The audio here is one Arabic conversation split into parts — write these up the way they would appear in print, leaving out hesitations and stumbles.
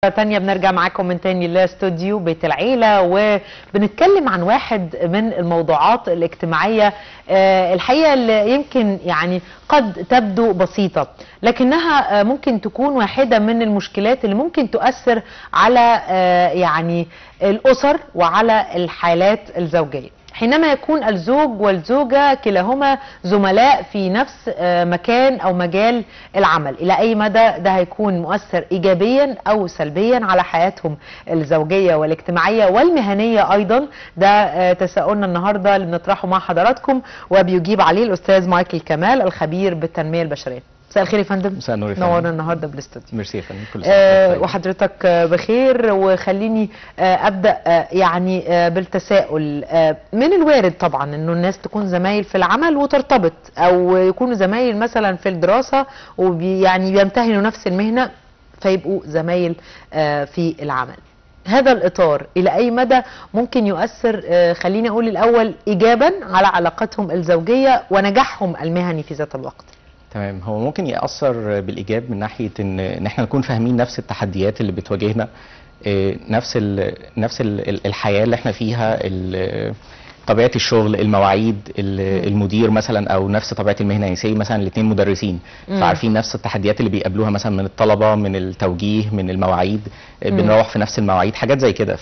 تانية بنرجع معاكم من تاني لاستوديو بيت العيلة، وبنتكلم عن واحد من الموضوعات الاجتماعية الحقيقة اللي يمكن يعني قد تبدو بسيطة، لكنها ممكن تكون واحدة من المشكلات اللي ممكن تؤثر على يعني الأسر وعلى الحالات الزوجية. حينما يكون الزوج والزوجة كلاهما زملاء في نفس مكان أو مجال العمل، إلى أي مدى ده هيكون مؤثر إيجابيا أو سلبيا على حياتهم الزوجية والاجتماعية والمهنية أيضا؟ ده تساؤلنا النهاردة اللي بنطرحه مع حضراتكم، وبيجيب عليه الأستاذ مايكل كمال الخبير بالتنمية البشرية. مساء الخير يا فندم. مساء النور يا فندم. نورنا النهارده بالاستوديو. ميرسي يا فندم. كل سنه وحضرتك بخير. وخليني ابدا يعني بالتساؤل. من الوارد طبعا انه الناس تكون زمايل في العمل وترتبط، او يكونوا زمايل مثلا في الدراسه ويعني بيمتهنوا نفس المهنه فيبقوا زمايل في العمل. هذا الإطار إلى أي مدى ممكن يؤثر خليني أقول الأول إيجابا على علاقتهم الزوجية ونجاحهم المهني في ذات الوقت؟ تمام. هو ممكن يأثر بالإيجاب من ناحية إن إحنا نكون فاهمين نفس التحديات اللي بتواجهنا، نفس الحياة اللي إحنا فيها، طبيعة الشغل، المواعيد، المدير مثلا، او نفس طبيعة المهنة. يعني زي مثلا الاثنين مدرسين فعارفين نفس التحديات اللي بيقابلوها مثلا من الطلبة، من التوجيه، من المواعيد، بنروح في نفس المواعيد، حاجات زي كده.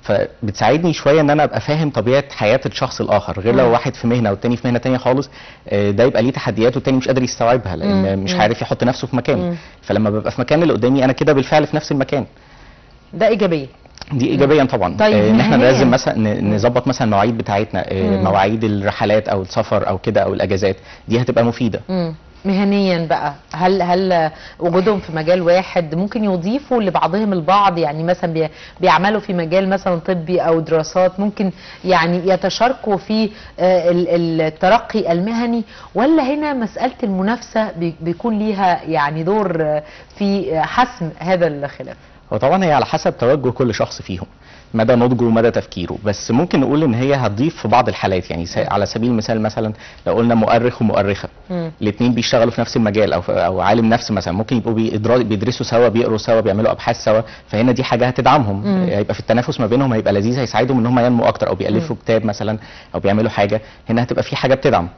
فبتساعدني شوية ان انا ابقى فاهم طبيعة حياة الشخص الاخر، غير لو واحد في مهنة والتاني في مهنة تانية خالص، ده يبقى ليه تحديات والتاني مش قادر يستوعبها لان مش عارف يحط نفسه في مكان. فلما ببقى في مكان اللي قدامي انا كده بالفعل في نفس المكان. ده ايجابية. دي ايجابيا طبعا. طيب ان احنا لازم مثلا نظبط مثلا المواعيد بتاعتنا، مواعيد الرحلات او السفر او كده او الاجازات، دي هتبقى مفيده. مهنيا بقى هل وجودهم في مجال واحد ممكن يضيفوا لبعضهم البعض؟ يعني مثلا بيعملوا في مجال مثلا طبي او دراسات، ممكن يعني يتشاركوا في الترقي المهني، ولا هنا مسألة المنافسة بيكون ليها يعني دور في حسم هذا الخلاف؟ هو طبعا هي على حسب توجه كل شخص فيهم، مدى نضجه ومدى تفكيره، بس ممكن نقول ان هي هتضيف في بعض الحالات. يعني على سبيل المثال مثلا لو قلنا مؤرخ ومؤرخه، الاثنين بيشتغلوا في نفس المجال، او عالم نفس مثلا، ممكن يبقوا بيدرسوا سوا، بيقروا سوا، بيعملوا ابحاث سوا، فهنا دي حاجه هتدعمهم، هيبقى في التنافس ما بينهم هيبقى لذيذ، هيساعدهم ان هم ينموا اكتر، او بيالفوا كتاب مثلا، او بيعملوا حاجه، هنا هتبقى في حاجه بتدعم.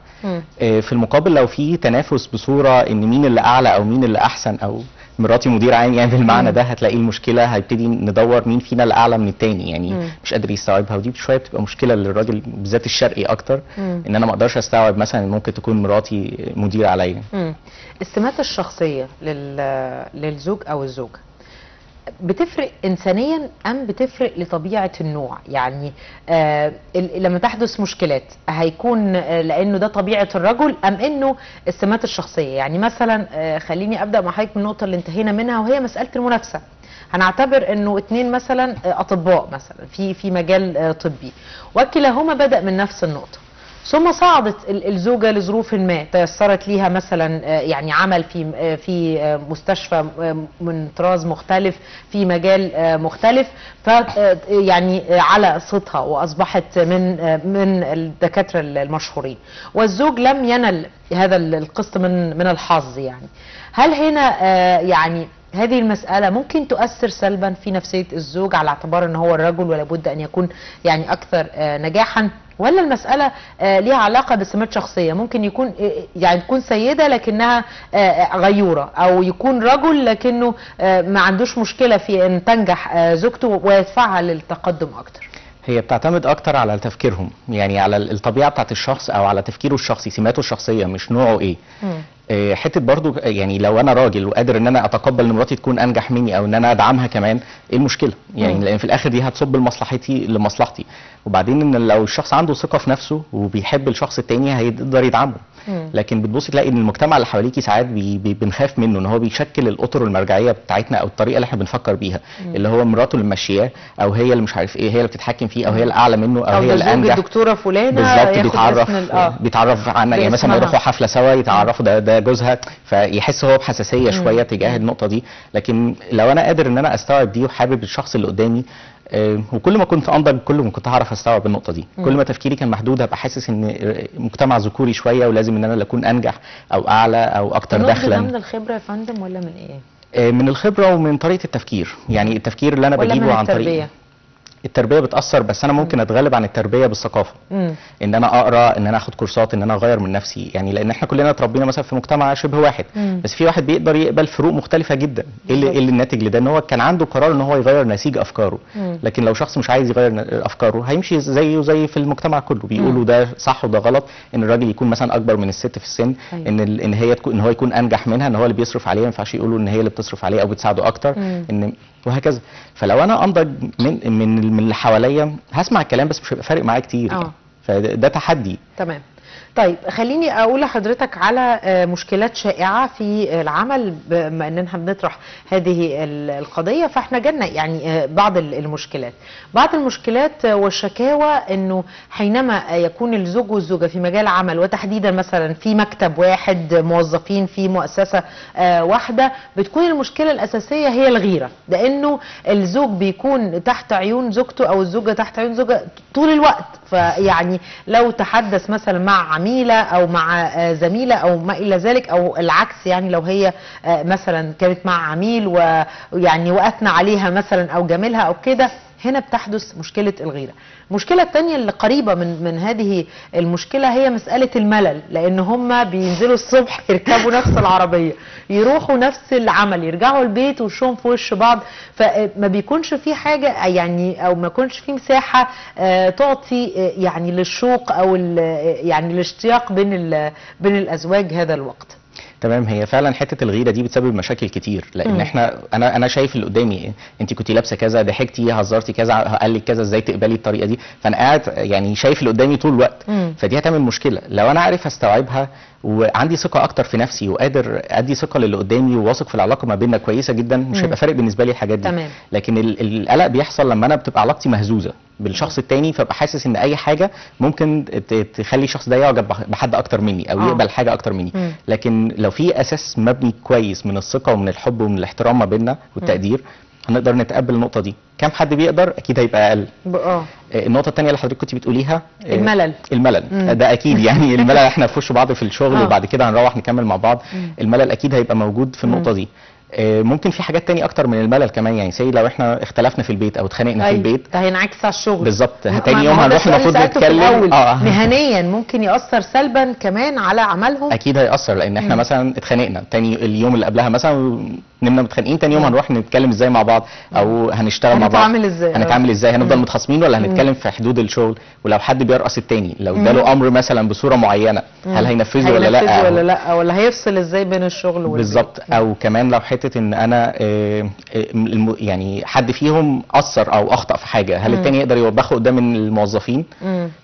في المقابل لو في تنافس بصوره ان مين اللي اعلى او مين اللي احسن، او مراتي مدير عام يعني بالمعنى ده، هتلاقي المشكله هيبتدي ندور مين فينا الاعلى من التاني، يعني مش قادر يستوعبها، ودي شويه بتبقى مشكله للراجل بالذات الشرقي اكتر، ان انا ما اقدرش استوعب مثلا ممكن تكون مراتي مدير عليا. السمات الشخصيه للزوج او الزوجه بتفرق انسانيا ام بتفرق لطبيعه النوع؟ يعني لما تحدث مشكلات هيكون لانه ده طبيعه الرجل ام انه السمات الشخصيه؟ يعني مثلا خليني ابدا مع حضرتك من النقطه اللي انتهينا منها، وهي مساله المنافسه. هنعتبر انه اتنين مثلا اطباء مثلا في مجال طبي، وكلاهما بدا من نفس النقطه، ثم صعدت الزوجة لظروف ما تيسرت ليها مثلا يعني عمل في مستشفى من طراز مختلف في مجال مختلف، ف يعني على صوتها واصبحت من الدكاترة المشهورين، والزوج لم ينل هذا القسط من الحظ. يعني هل هنا يعني هذه المسألة ممكن تؤثر سلبا في نفسية الزوج على اعتبار ان هو الرجل ولا بد ان يكون يعني اكثر نجاحا، ولا المسألة ليها علاقة بسمات شخصية؟ ممكن يكون يعني تكون سيدة لكنها غيورة، او يكون رجل لكنه ما عندوش مشكلة في ان تنجح زوجته ويدفعها للتقدم اكتر؟ هي بتعتمد اكتر على تفكيرهم، يعني على الطبيعة بتاعت الشخص، او على تفكيره الشخصي، سماته الشخصية، مش نوعه ايه. حته برضو يعني لو انا راجل وقادر ان انا اتقبل ان مراتي تكون انجح مني، او ان انا ادعمها كمان، ايه المشكله؟ يعني لان في الاخر دي هتصب لمصلحتي. وبعدين ان لو الشخص عنده ثقه في نفسه وبيحب الشخص التاني هيقدر يدعمه. لكن بتبصي تلاقي ان المجتمع اللي حواليكي ساعات بنخاف منه، ان هو بيشكل الاطر المرجعيه بتاعتنا، او الطريقه اللي احنا بنفكر بيها، اللي هو مراته اللي ماشياه، او هي اللي مش عارف ايه، هي اللي بتتحكم فيه، او هي الاعلى منه، او هي اللي انجح. الدكتوره فلانه بالظبط، بيتعرف عنها، يعني مثلا يروحوا حفله سوا يتعرفوا ده جوزها، فيحس هو بحساسيه شويه تجاه النقطه دي. لكن لو انا قادر ان انا استوعب دي وحابب الشخص اللي قدامي، وكل ما كنت انضج كل ما كنت هعرف استوعب النقطه دي، كل ما تفكيري كان محدود هبقى حاسس ان مجتمع ذكوري شويه، ولازم ان انا اللي اكون انجح او اعلى او اكتر دخلا. ده من الخبره يا فندم ولا من ايه؟ من الخبره ومن طريقه التفكير، يعني التفكير اللي انا ولا بجيبه من عن طريق التربية؟ التربيه بتاثر، بس انا ممكن اتغلب عن التربيه بالثقافه. ان انا اقرا، ان انا اخد كورسات، ان انا اغير من نفسي، يعني لان احنا كلنا اتربينا مثلا في مجتمع شبه واحد، بس في واحد بيقدر يقبل فروق مختلفه جدا. ايه اللي الناتج لده؟ ان هو كان عنده قرار ان هو يغير نسيج افكاره. لكن لو شخص مش عايز يغير افكاره هيمشي زيه زي في المجتمع كله، بيقولوا ده صح وده غلط، ان الراجل يكون مثلا اكبر من الست في السن، ان هو يكون انجح منها، ان هو اللي بيصرف عليها، ما ينفعش يقولوا ان هي اللي بتصرف عليه او بتساعده اكتر، ان وهكذا. فلو انا انضج من اللي حواليا هسمع الكلام بس مش هيبقى فارق معايا كتير يعني. فده تحدي. تمام. طيب خليني اقول لحضرتك على مشكلات شائعه في العمل، بما اننا بنطرح هذه القضيه، فاحنا جالنا يعني بعض المشكلات والشكاوى، انه حينما يكون الزوج والزوجه في مجال عمل، وتحديدا مثلا في مكتب واحد، موظفين في مؤسسه واحده، بتكون المشكله الاساسيه هي الغيره، لانه الزوج بيكون تحت عيون زوجته او الزوجه تحت عيون زوجها طول الوقت. فيعني لو تحدث مثلا مع عميله او مع زميله او ما الى ذلك، او العكس، يعني لو هي مثلا كانت مع عميل ويعني واثنى عليها مثلا او جاملها او كده، هنا بتحدث مشكله الغيره. المشكله الثانيه اللي قريبه من هذه المشكله هي مساله الملل، لان هم بينزلوا الصبح يركبوا نفس العربيه، يروحوا نفس العمل، يرجعوا البيت وشهم في وش بعض، فما بيكونش في حاجه يعني، او ما يكونش في مساحه تعطي يعني للشوق او يعني الاشتياق بين الازواج هذا الوقت. تمام. هي فعلا حته الغيره دي بتسبب مشاكل كتير، لان انا شايف اللي قدامي، انت كنتي لابسه كذا، ضحكتي، هزرتي كذا، قال لك كذا، ازاي تقبلي الطريقه دي؟ فانا قاعد يعني شايف اللي قدامي طول الوقت. فدي هتعمل مشكله. لو انا عارف استوعبها وعندي ثقه اكتر في نفسي وقادر ادي ثقه للي قدامي وواثق في العلاقه ما بيننا كويسه جدا، مش هيبقى فارق بالنسبه لي الحاجات دي. تمام. لكن القلق بيحصل لما انا بتبقى علاقتي مهزوزه بالشخص التاني، فابقى حاسس ان اي حاجه ممكن تخلي الشخص ده يعجب بحد اكتر مني او يقبل حاجه اكتر مني. لكن لو في اساس مبني كويس من الثقه ومن الحب ومن الاحترام ما بيننا والتقدير، هنقدر نتقبل النقطه دي. كم حد بيقدر؟ اكيد هيبقى اقل. النقطه الثانيه اللي حضرتك كنت بتقوليها، الملل ده اكيد يعني الملل احنا في وش بعض في الشغل وبعد كده هنروح نكمل مع بعض. الملل اكيد هيبقى موجود في النقطه دي. ممكن في حاجات تانية اكتر من الملل كمان، يعني زي لو احنا اختلفنا في البيت او اتخانقنا في البيت، ده هينعكس على الشغل بالظبط. تاني يوم هنروح المفروض نتكلم مهنيا، ممكن يأثر سلبا كمان على عملهم. اكيد هيأثر، لان احنا مثلا اتخانقنا تاني اليوم اللي قبلها مثلا نمنا متخانقين، تاني يوم هنروح نتكلم ازاي مع بعض، او هنشتغل مع بعض، هنتعامل ازاي، هنفضل متخاصمين ولا هنتكلم في حدود الشغل. ولو حد بيرقص التاني، لو اداله امر مثلا بصوره معينه، هل هينفذه ولا لا، ولا هيفصل ازاي بين الشغل والبيت. بالظبط. او كمان لو حته ان انا يعني حد فيهم اثر او اخطا في حاجه، هل التاني يقدر يوبخه قدام الموظفين؟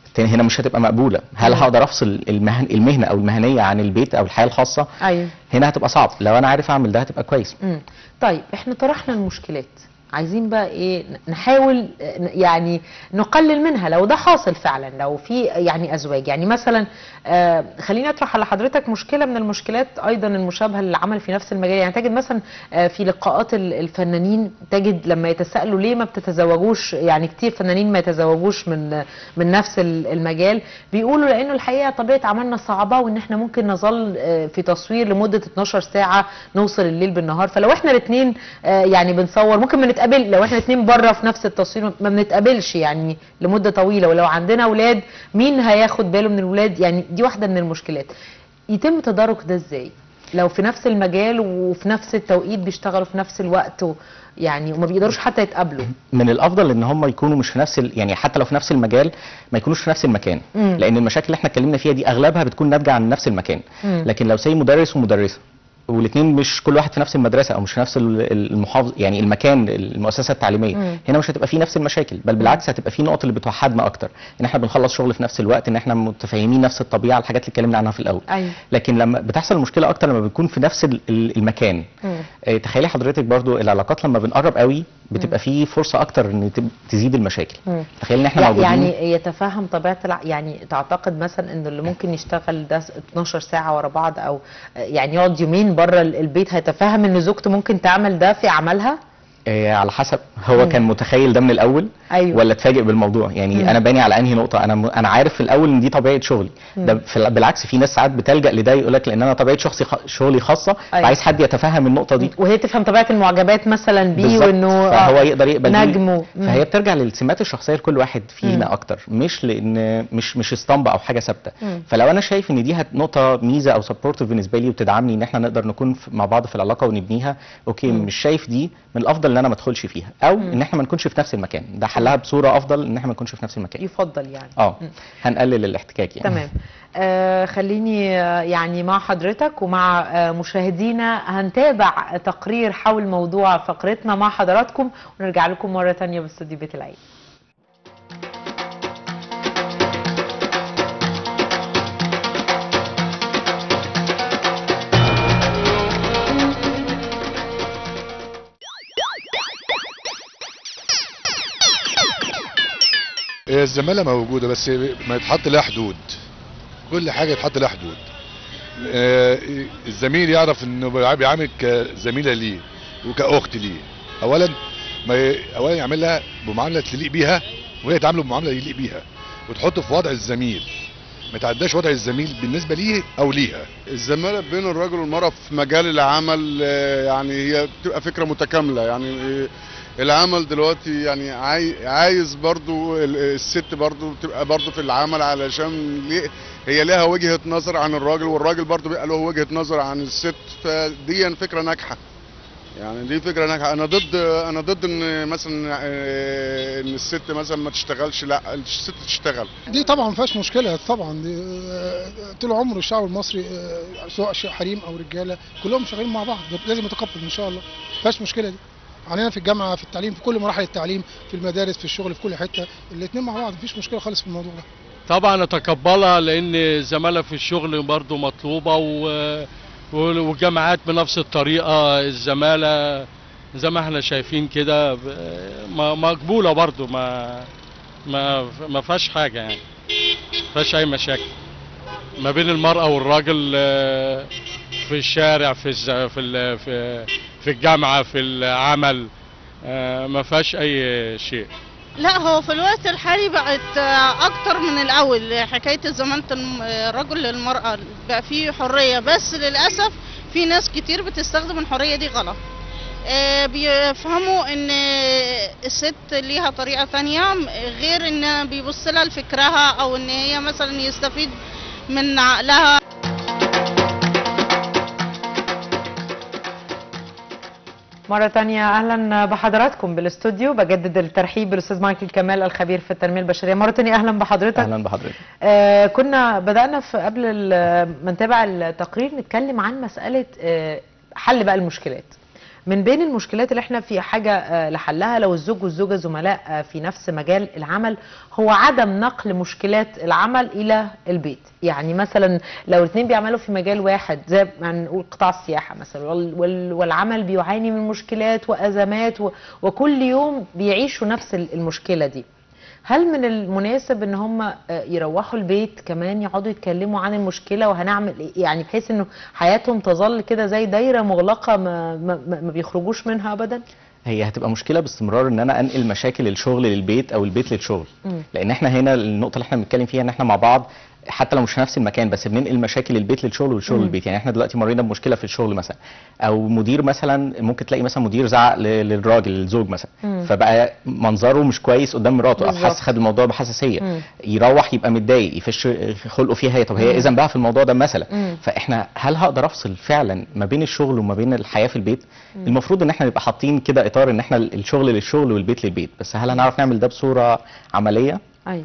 التاني هنا مش هتبقى مقبوله. هل هقدر افصل المهنه او المهنيه عن البيت او الحياه الخاصه؟ هنا هتبقى صعب. لو انا عارف اعمل ده هتبقى كويس. طيب احنا طرحنا المشكلات، عايزين بقى ايه؟ نحاول يعني نقلل منها لو ده حاصل فعلا، لو في يعني ازواج، يعني مثلا خليني اطرح على حضرتك مشكله من المشكلات ايضا المشابهه للعمل في نفس المجال. يعني تجد مثلا في لقاءات الفنانين، تجد لما يتسالوا ليه ما بتتزوجوش، يعني كتير فنانين ما يتزوجوش من نفس المجال، بيقولوا لانه الحقيقه طبيعه عملنا صعبه، وان احنا ممكن نظل في تصوير لمده 12 ساعه، نوصل الليل بالنهار. فلو احنا الاثنين يعني بنصور، ممكن ما نتقابل. لو احنا الاثنين بره في نفس التصوير ما بنتقابلش يعني لمده طويله. ولو عندنا اولاد، مين هياخد باله من الولاد؟ يعني دي واحده من المشكلات. يتم تدارك ده ازاي لو في نفس المجال وفي نفس التوقيت بيشتغلوا في نفس الوقت يعني وما بيقدروش حتى يتقابلوا؟ من الافضل ان هم يكونوا مش في نفس يعني حتى لو في نفس المجال ما يكونوش في نفس المكان. لان المشاكل اللي احنا اتكلمنا فيها دي اغلبها بتكون ناتجه عن نفس المكان. لكن لو مدرس ومدرسه والاثنين مش كل واحد في نفس المدرسه او مش في نفس المحافظه، يعني المكان، المؤسسه التعليميه، هنا مش هتبقى فيه نفس المشاكل، بل بالعكس هتبقى فيه نقط اللي بتوحدنا اكتر، ان احنا بنخلص شغل في نفس الوقت، ان احنا متفاهمين نفس الطبيعه، الحاجات اللي اتكلمنا عنها في الاول. لكن لما بتحصل المشكله اكتر لما بنكون في نفس المكان. تخيلي حضرتك برضو العلاقات لما بنقرب قوي بتبقى فيه فرصه اكتر ان تزيد المشاكل. تخيل ان احنا موجودين، يعني يتفهم طبيعه يعني تعتقد مثلا انه اللي ممكن يشتغل ده 12 ساعه ورا بعض، او يعني يقعد يومين بره البيت، هيتفهم ان زوجته ممكن تعمل ده في عملها؟ على حسب هو كان متخيل ده من الاول. أيوة. ولا اتفاجئ بالموضوع، يعني انا باني على انهي نقطه، انا عارف في الاول ان دي طبيعه شغلي. ده بالعكس في ناس ساعات بتلجأ لده، يقول لك لان انا طبيعه شغلي خاصه. أيوة. عايز حد يتفهم النقطه دي، وهي تفهم طبيعه المعجبات مثلا بيه، وانه فهو يقدر يقبل نجمه. فهي بترجع للسمات الشخصيه لكل واحد فينا اكتر، مش لان مش اسطمبه او حاجه ثابته. فلو انا شايف ان دي نقطه ميزه او سبورتيف بالنسبه لي وبتدعمني ان احنا نقدر نكون مع بعض في العلاقه ونبنيها، اوكي. مش شايف دي من الافضل ان انا ما ادخلش فيها، او ان احنا ما نكونش في نفس المكان. ده حلها بصوره افضل ان احنا ما نكونش في نفس المكان، يفضل يعني. هنقلل الاحتكاك يعني. تمام. خليني يعني مع حضرتك ومع مشاهدينا هنتابع تقرير حول موضوع فقرتنا مع حضراتكم، ونرجع لكم مرة تانية باستوديو بيت العيد. الزمالة موجودة بس ما يتحط لها حدود، كل حاجة يتحط لها حدود. الزميل يعرف انه بيعامل كزميلة ليه وكأخت ليه. اولا يعمل لها بمعاملة تليق بيها، وهي تعامله بمعاملة يليق بيها، وتحطه في وضع الزميل، ما تعداش وضع الزميل بالنسبة ليه او ليها. الزمالة بين الرجل والمرأة في مجال العمل يعني هي بتبقى فكرة متكاملة. يعني العمل دلوقتي يعني عايز برضو الست برضو بتبقى برضو في العمل، علشان هي لها وجهة نظر عن الراجل، والراجل برضو بيبقى له وجهة نظر عن الست. فدي فكرة ناجحة، يعني دي فكرة ناجحة. انا ضد ان مثلا ان الست مثلا ما تشتغلش، لا الست تشتغل. دي طبعا ما فيهاش مشكلة طبعا. دي طول عمره الشعب المصري سواء حريم او رجالة كلهم شغالين مع بعض، لازم يتقبل ان شاء الله. ما فيهاش مشكلة دي. علينا في الجامعه، في التعليم، في كل مراحل التعليم، في المدارس، في الشغل، في كل حته، الاثنين مع بعض مفيش مشكله خالص في الموضوع ده. طبعا اتقبلها، لان الزماله في الشغل برضو مطلوبه، والجامعات بنفس الطريقه. الزماله زي ما احنا شايفين كده مقبوله برضو، ما فيهاش حاجه يعني، ما فيهاش اي مشاكل ما بين المراه والراجل في الشارع، في الجامعة، في العمل، ما فيهاش أي شيء. لا، هو في الوقت الحالي بقت أكتر من الأول. حكاية زمانة الرجل للمرأة بقى فيه حرية، بس للأسف في ناس كتير بتستخدم الحرية دي غلط. بيفهموا إن الست ليها طريقة تانية غير إن بيبص لها لفكرها، أو إن هي مثلا يستفيد من عقلها. مرة تانية أهلا بحضراتكم بالاستوديو. بجدد الترحيب بالأستاذ مايكل كمال الخبير في التنمية البشرية. مرة تانية أهلا بحضرتك. أهلا بحضرتك. كنا بدأنا في قبل ما نتابع التقرير نتكلم عن مسألة حل بقى المشكلات. من بين المشكلات اللي احنا في حاجة لحلها لو الزوج والزوجة زملاء في نفس مجال العمل، هو عدم نقل مشكلات العمل إلى البيت. يعني مثلا لو الاثنين بيعملوا في مجال واحد، زي ما نقول قطاع السياحة مثلا، والعمل بيعاني من مشكلات وأزمات وكل يوم بيعيشوا نفس المشكلة دي، هل من المناسب ان هم يروحوا البيت كمان يقعدوا يتكلموا عن المشكله وهنعمل ايه، يعني بحيث انه حياتهم تظل كده زي دايره مغلقه ما بيخرجوش منها ابدا؟ هي هتبقى مشكله باستمرار ان انا انقل مشاكل الشغل للبيت او البيت للشغل. لان احنا هنا النقطه اللي احنا بنتكلم فيها ان احنا مع بعض حتى لو مش في نفس المكان، بس بننقل مشاكل البيت للشغل والشغل للبيت. يعني احنا دلوقتي مرينا بمشكله في الشغل مثلا، او مدير مثلا، ممكن تلاقي مثلا مدير زعق للراجل للزوج مثلا، فبقى منظره مش كويس قدام مراته، او خد الموضوع بحساسيه، يروح يبقى متضايق، يفش خلقه فيها هي. طب هي اذا بقى في الموضوع ده مثلا، فاحنا هل هقدر افصل فعلا ما بين الشغل وما بين الحياه في البيت؟ المفروض ان احنا نبقى حاطين كده اطار ان احنا الشغل للشغل والبيت للبيت، بس هل هنعرف نعمل ده بصوره عمليه؟ ايوه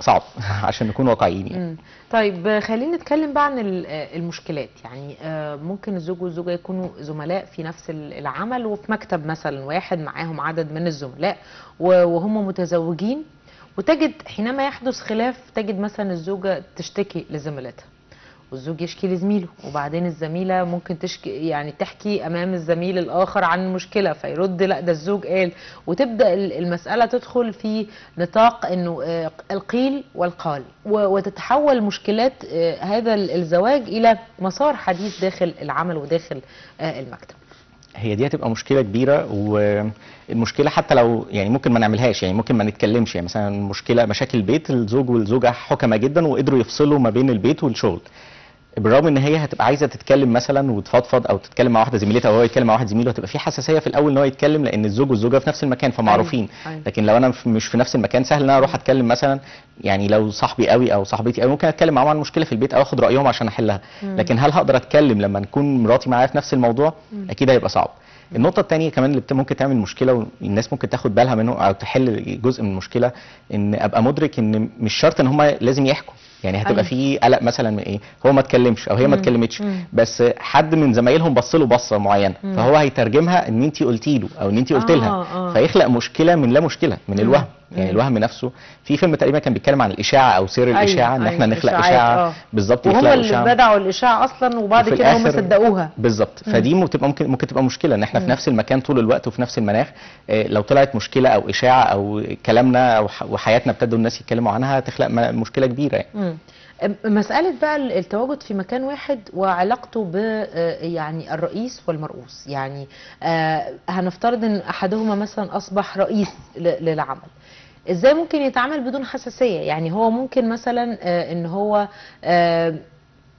صعب عشان نكون واقعيين يعني. طيب خلينا نتكلم بقى عن المشكلات. يعني ممكن الزوج والزوجه يكونوا زملاء في نفس العمل وفي مكتب مثلا واحد، معاهم عدد من الزملاء وهم متزوجين، وتجد حينما يحدث خلاف تجد مثلا الزوجه تشتكي لزميلتها والزوج يشكي لزميله، وبعدين الزميله ممكن تحكي امام الزميل الاخر عن المشكله، فيرد لا ده الزوج قال، وتبدا المساله تدخل في نطاق انه القيل والقال، وتتحول مشكلات هذا الزواج الى مسار حديث داخل العمل وداخل المكتب. هي دي هتبقى مشكله كبيره، والمشكله حتى لو يعني ممكن ما نعملهاش، يعني ممكن ما نتكلمش. يعني مثلا مشاكل البيت، الزوج والزوجه حكمه جدا وقدروا يفصلوا ما بين البيت والشغل، بالرغم ان هي هتبقى عايزه تتكلم مثلا وتفضفض، او تتكلم مع واحده زميلتها او هو يتكلم مع واحد زميله، هتبقى في حساسيه في الاول ان هو يتكلم، لان الزوج والزوجه في نفس المكان فمعروفين. لكن لو انا مش في نفس المكان، سهل ان انا اروح اتكلم مثلا، يعني لو صاحبي قوي او صاحبتي قوي ممكن اتكلم معاهم عن مشكله في البيت او اخد رايهم عشان احلها. لكن هل هقدر اتكلم لما نكون مراتي معايا في نفس الموضوع؟ اكيد هيبقى صعب. النقطة الثانية كمان اللي ممكن تعمل مشكلة والناس ممكن تاخد بالها منه او تحل جزء من المشكلة، ان ابقى مدرك ان مش شرط ان هم لازم يحكوا. يعني هتبقى في قلق مثلا من ايه، هو ما اتكلمش او هي ما اتكلمتش، بس حد من زمايلهم بص له بصه معينه، فهو هيترجمها ان انت قلتي له او ان انت قلت لها، فيخلق مشكله من لا مشكله، من الوهم. يعني الوهم نفسه، في فيلم تقريبا كان بيتكلم عن الاشاعه او سر الاشاعه، ان احنا نخلق اشاعه بالظبط، وهم اللي بدعوا الاشاعه اصلا، وبعد كده هم صدقوها بالظبط. فدي ممكن تبقى مشكله، ان احنا في نفس المكان طول الوقت وفي نفس المناخ، لو طلعت مشكله او اشاعه او كلامنا او وحياتنا ابتدوا الناس يتكلموا عنها، تخلق مشكله كبيره يعني. مسألة بقى التواجد في مكان واحد وعلاقته ب يعني الرئيس والمرؤوس، يعني هنفترض ان احدهما مثلا اصبح رئيس للعمل، ازاي ممكن يتعامل بدون حساسية؟ يعني هو ممكن مثلا ان هو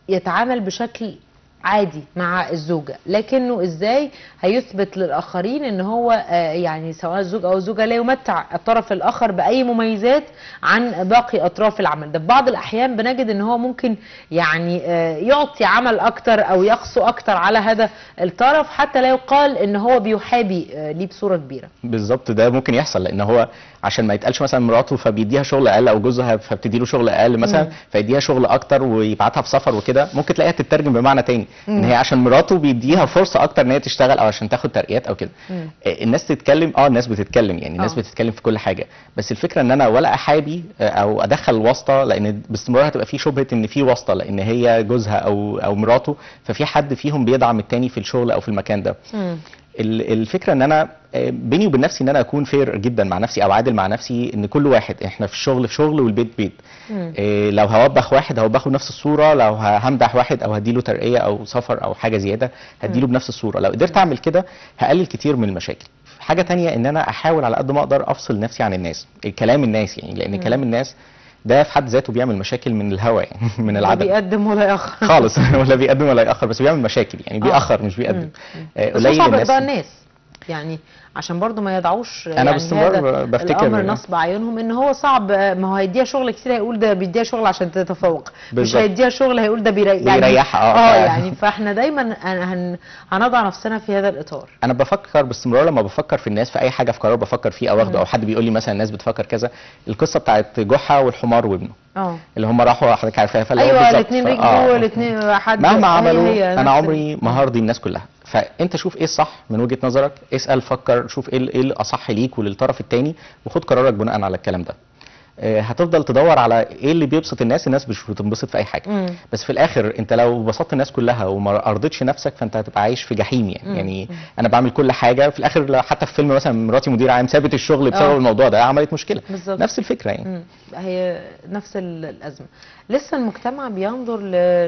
يتعامل بشكل عادي مع الزوجة، لكنه ازاي هيثبت للآخرين ان هو يعني سواء الزوج او الزوجة لا يمتع الطرف الآخر بأي مميزات عن باقي أطراف العمل ده؟ في بعض الأحيان بنجد ان هو ممكن يعني يعطي عمل أكتر أو يقسو أكتر على هذا الطرف، حتى لا يقال ان هو بيحابي ليه بصورة كبيرة. بالظبط، ده ممكن يحصل، لان هو عشان ما يتقالش مثلا مراته فبيديها شغل اقل، او جوزها فبتدي له شغل اقل مثلا، فيديها شغل اكتر ويبعتها في سفر وكده، ممكن تلاقيها تترجم بمعنى تاني ان هي عشان مراته بيديها فرصه اكتر ان هي تشتغل، او عشان تاخد ترقيات او كده. الناس تتكلم، الناس بتتكلم، يعني الناس بتتكلم في كل حاجه، بس الفكره ان انا ولا احابي او ادخل واسطه، لان باستمرار هتبقى في شبهه ان في واسطه، لان هي جوزها او مراته، ففي حد فيهم بيدعم التاني في الشغل او في المكان ده. الفكره ان انا بيني وبين نفسي ان انا اكون فير جدا مع نفسي او عادل مع نفسي، ان كل واحد احنا في الشغل في شغل والبيت بيت. لو هوبخ واحد هوبخه بنفس الصوره، لو همدح واحد او هديله ترقيه او سفر او حاجه زياده هديله بنفس الصوره. لو قدرت اعمل كده هقلل كتير من المشاكل. حاجه تانية ان انا احاول على قد ما اقدر افصل نفسي عن الناس، كلام الناس، يعني لان كلام الناس ده في حد ذاته بيعمل مشاكل من الهوى، يعني من العدم. لا بيقدم ولا يأخر خالص ولا بيقدم ولا يأخر، بس بيعمل مشاكل، يعني بيأخر مش بيقدم. قليل الناس يعني عشان برضو ما يدعوش انا يعني باستمرار بفتكر الامر نصب عيونهم، ان هو صعب. ما هو هيديها شغل كتير هيقول ده بيديها شغل عشان تتفوق، مش هيديها شغل هيقول ده بيريحها. يعني فاحنا دايما هنضع نفسنا في هذا الاطار. انا بفكر باستمرار لما بفكر في الناس في اي حاجه، في قرار بفكر فيه او اخده، او حد بيقول لي مثلا الناس بتفكر كذا، القصه بتاعت جحا والحمار وابنه اللي هم راحوا، حضرتك عارفاها، ايوه الاثنين ركبوا الاثنين حد مهما عملوا انا عمري ما هرضي الناس كلها. فانت شوف ايه الصح من وجهه نظرك، اسال، فكر، شوف ايه الاصح ليك وللطرف الثاني، وخد قرارك بناء على الكلام ده. هتفضل تدور على ايه اللي بيبسط الناس، الناس مش بتنبسط في اي حاجه. بس في الاخر انت لو بسطت الناس كلها وما ارضتش نفسك، فانت هتبقى عايش في جحيم يعني. انا بعمل كل حاجه في الاخر، حتى في فيلم مثلا مراتي مدير عام سابت الشغل بسبب الموضوع ده، عملت مشكله. بالزبط. نفس الفكره يعني. هي نفس الازمه. لسه المجتمع بينظر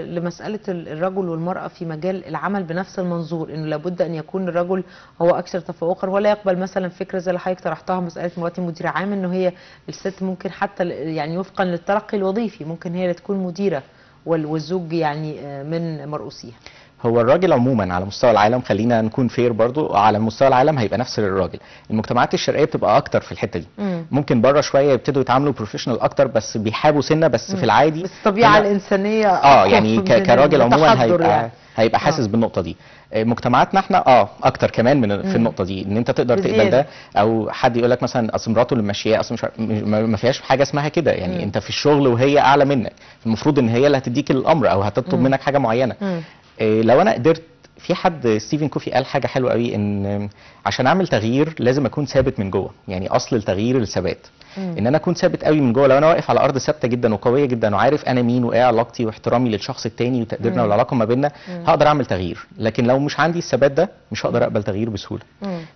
لمساله الرجل والمراه في مجال العمل بنفس المنظور، انه لابد ان يكون الرجل هو اكثر تفوقا، ولا يقبل مثلا فكره زي اللي حضرتك طرحتها، مساله مراتي مدير عام، انه هي الست ممكن حتى يعني وفقا للترقي الوظيفي ممكن هي اللي تكون مديره والزوج يعني من مرؤوسيها. هو الراجل عموما على مستوى العالم، خلينا نكون فير برضو، على مستوى العالم هيبقى نفس الراجل. المجتمعات الشرقيه بتبقى اكتر في الحته دي. ممكن بره شويه يبتدوا يتعاملوا بروفيشنال اكتر، بس بيحابوا سنه، بس في العادي بس الطبيعه الانسانيه يعني كراجل عموما هيبقى حاسس بالنقطه دي. مجتمعاتنا احنا اكتر كمان من في النقطه دي، ان انت تقدر تقبل ده، او حد يقول لك مثلا اصل مراته اللي ماشيه، اصل ما فيهاش حاجه اسمها كده، يعني انت في الشغل وهي اعلى منك، المفروض ان هي اللي هتديك الامر او هتطلب منك حاجه معينه. لو انا قدرت، في حد ستيفن كوفي قال حاجه حلوه قوي، ان عشان اعمل تغيير لازم اكون ثابت من جوه، يعني اصل التغيير الثبات. ان انا اكون ثابت قوي من جوه. لو انا واقف على ارض ثابته جدا وقويه جدا، وعارف انا مين وايه علاقتي واحترامي للشخص التاني وتقديرنا والعلاقه ما بيننا، هقدر اعمل تغيير. لكن لو مش عندي الثبات ده مش هقدر اقبل تغيير بسهوله.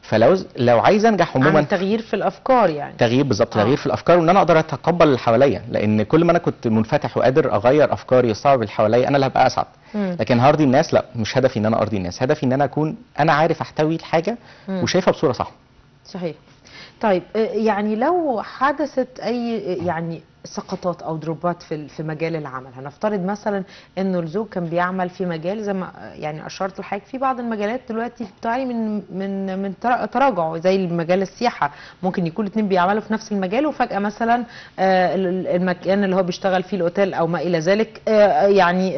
فلو عايز انجح عموما، تغيير في الافكار، يعني تغيير بالظبط، تغيير في الافكار، وان انا اقدر اتقبل اللي حواليا، لان كل ما انا كنت منفتح وقادر اغير افكاري واستوعب اللي حواليا انا اللي هبقى اسعد. لكن هرضي الناس لا، مش هدفي ان انا ارضي الناس، هدفي ان انا اكون انا عارف احتوي الحاجه وشايفها بصوره صح. صحيح. طيب يعني لو حدثت اي يعني سقطات او دروبات في مجال العمل، هنفترض مثلا انه الزوج كان بيعمل في مجال زي ما يعني اشرت لحضرتك، في بعض المجالات دلوقتي بتعاني من تراجع زي مجال السياحه، ممكن يكون الاثنين بيعملوا في نفس المجال وفجاه مثلا المكان اللي هو بيشتغل فيه الاوتيل او ما الى ذلك يعني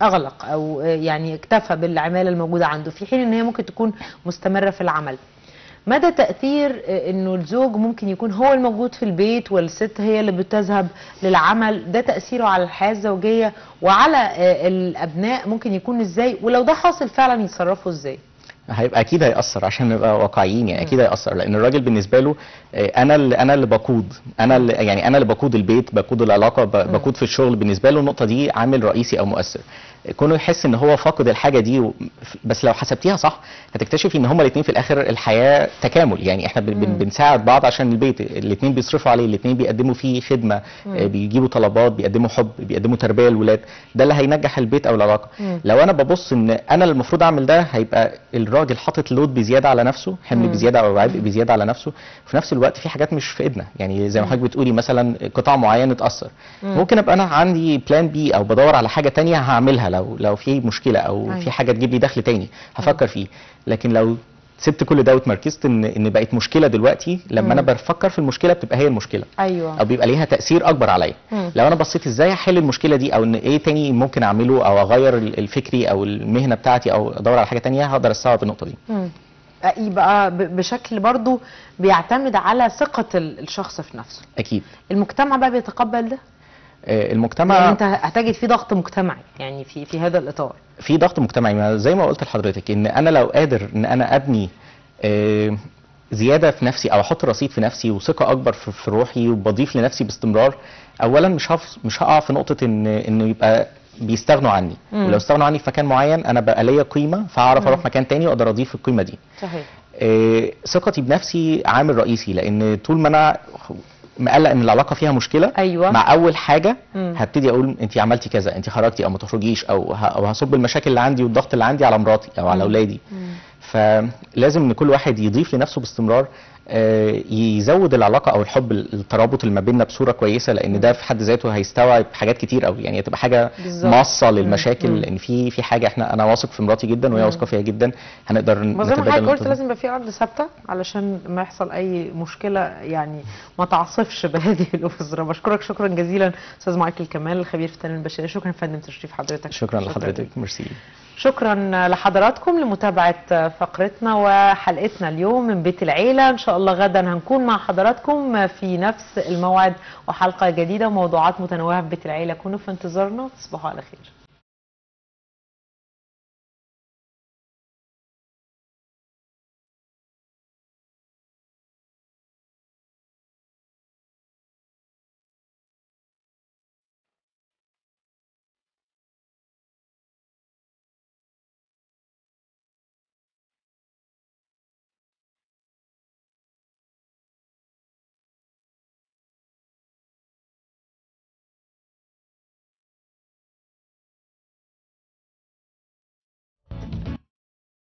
اغلق او يعني اكتفى بالعماله الموجوده عنده، في حين ان هي ممكن تكون مستمره في العمل. مدى تأثير انه الزوج ممكن يكون هو الموجود في البيت والست هي اللي بتذهب للعمل، ده تأثيره على الحياة الزوجية وعلى الأبناء ممكن يكون ازاي، ولو ده حاصل فعلا يتصرفوا ازاي؟ هيبقى اكيد هيأثر، عشان نبقى واقعيين يعني اكيد هيأثر، لان الراجل بالنسبه له انا اللي بقود، انا اللي بقود البيت، بقود العلاقه، بقود في الشغل، بالنسبه له النقطه دي عامل رئيسي او مؤثر. كونه يحس ان هو فاقد الحاجه دي بس لو حسبتيها صح هتكتشفي ان هما الاثنين في الاخر الحياه تكامل، يعني احنا بنساعد بعض عشان البيت، الاثنين بيصرفوا عليه، الاثنين بيقدموا فيه خدمه، بيجيبوا طلبات، بيقدموا حب، بيقدموا تربيه للولاد، ده اللي هينجح البيت او العلاقه. لو انا ببص ان انا اللي المفروض اعمل ده، هيبقى الراجل حاطط لود بزياده على نفسه، حمل بزياده او عبء بزياده على نفسه، وفي نفس الوقت في حاجات مش في ايدنا، يعني زي ما حضرتك بتقولي مثلا قطاع معين اتاثر، ممكن ابقى انا عندي بلان بي او بدور على حاجه تانية هعملها لو في مشكله او في حاجه تجيب لي دخل تاني هفكر فيه. لكن لو سبت كل ده واتمركزت ان بقت مشكله دلوقتي، لما انا بفكر في المشكله بتبقى هي المشكله، ايوه، او بيبقى ليها تاثير اكبر عليا. لو انا بصيت ازاي احل المشكله دي، او ان ايه تاني ممكن اعمله، او اغير الفكري او المهنه بتاعتي، او ادور على حاجه تانية، هقدر استوعب النقطه دي. يبقى بشكل برضو بيعتمد على ثقه الشخص في نفسه. اكيد. المجتمع بقى بيتقبل ده؟ المجتمع يعني انت هتجد في ضغط مجتمعي يعني في هذا الاطار. في ضغط مجتمعي، زي ما قلت لحضرتك، ان انا لو قادر ان انا ابني زياده في نفسي، او احط رصيد في نفسي وثقه اكبر في روحي، وبضيف لنفسي باستمرار، اولا مش هقع في نقطه انه يبقى بيستغنوا عني. ولو استغنوا عني في مكان معين انا بقى ليا قيمه، فاعرف اروح مكان تاني واقدر اضيف القيمه دي. صحيح. ثقتي بنفسي عامل رئيسي، لان طول ما انا مقلق ان العلاقه فيها مشكله، أيوة. مع اول حاجه هبتدي اقول انت عملتي كذا، انت خرجتي او ما تخرجيش، او هصب المشاكل اللي عندي والضغط اللي عندي على مراتي او على اولادي. فلازم ان كل واحد يضيف لنفسه باستمرار، يزود العلاقه او الحب، الترابط اللي ما بيننا بصوره كويسه، لان ده في حد ذاته هيستوعب حاجات كتير قوي، يعني هتبقى حاجه ماصه للمشاكل، لان في حاجه انا واثق في مراتي جدا وهي واثقه فيا جدا، هنقدر نتبادل. زي ما حضرتك قلت لازم يبقى في ارض ثابته علشان ما يحصل اي مشكله، يعني ما تعصفش بهذه الاسره. بشكرك شكرا جزيلا استاذ مايكل كمال، الخبير في التنميه البشريه. شكرا فندم تشريف حضرتك. شكرا لحضرتك، ميرسي. شكرا لحضراتكم لمتابعة فقرتنا وحلقتنا اليوم من بيت العيلة. إن شاء الله غدا هنكون مع حضراتكم في نفس الموعد وحلقة جديدة وموضوعات متنوعة في بيت العيلة. كونوا في انتظارنا، تصبحوا على خير.